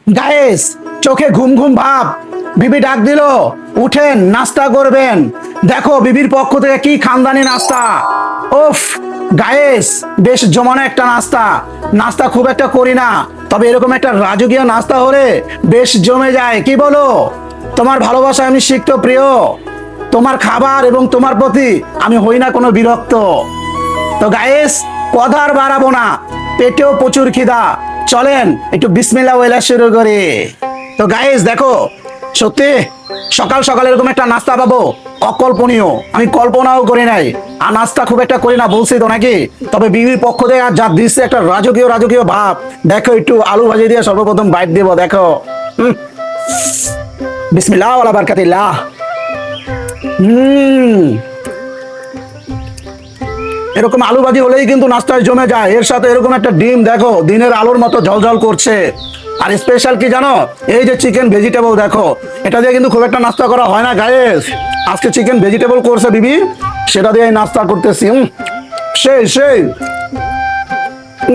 Guys, চোখে ঘুম ঘুম ভাব। বিবি ডাক দিল, উঠেন নাস্তা করবেন। দেখো বিবির পক্ষ থেকে কি খানদানি নাস্তা। উফ গায়েস, বেশ জমানো একটা নাস্তা। নাস্তা খুব একটা করি না, তবে এরকম একটা রাজকীয় নাস্তা হলে বেশ জমে যায়, কি বলো? তোমার ভালোবাসায় আমি সিক্ত প্রিয়। তোমার খাবার এবং তোমার প্রতি আমি হই না কোনো বিরক্ত। তো গাইস, কথা আর বাড়াবো না, পেটেও প্রচুর খিদা। চলেন একটু বিসমিল্লাহ ওয়ালা শুরু করি। তো গাইস দেখো, সত্যি সকাল সকাল এরকম একটা নাস্তা পাবো অকল্পনীয়, আমি কল্পনাও করি নাই। আর নাস্তা খুব একটা করি না বলছি তো নাকি, তবে বিবির পক্ষ থেকে আর যা দিচ্ছে একটা রাজকীয় রাজকীয় ভাব। দেখো একটু আলু ভাজি দিয়ে সর্বপ্রথম বাইট দিব, দেখো। বিসমিল্লাহ ওয়ালা বারাকাতিল্লাহ। এরকম আলু ভাজি হলেই কিন্তু নাস্তায় জমে যায়। এর সাথে এরকম একটা ডিম, দেখো দিনের আলোর মতো ঝলঝল করছে। আর স্পেশাল কি জানো, এই যে চিকেন ভেজিটেবল, দেখো এটা দিয়ে কিন্তু খুব একটা নাস্তা করা হয় না গাইস। আজকে চিকেন ভেজিটেবল করছে বিবি, সেটা দিয়ে নাস্তা করতেছি। সেই সেই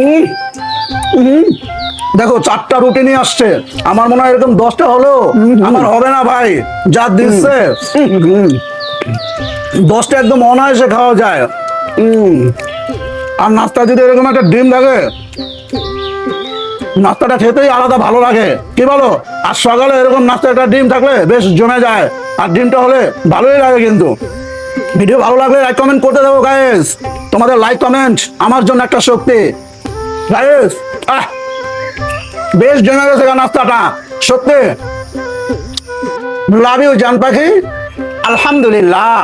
উম, উম। দেখো 4টা রুটি নিয়ে আসছে, আমার মনে হয় এরকম 10টা হলো আমার হবে না ভাই, যা দিচ্ছে। 10টা একদম অনায়াসে খাওয়া যায়। আর নাস্তা যদি এরকম একটা ডিম থাকে, নাস্তাটা খেতেই আলাদা ভালো লাগে, কি বলো? আর সকালে এরকম নাস্তা একটা ডিম থাকলে বেশ জমে যায়। আর ডিমটা হলে ভালোই লাগে কিন্তু। ভিডিও ভালো লাগলে লাইক কমেন্ট করতে দেবো গাইস। তোমাদের লাইক কমেন্ট আমার জন্য একটা শক্তি গাইস। বেশ জমে গেছে নাস্তাটা, সত্যি। লাভ ইউ জান পাখি। আলহামদুলিল্লাহ।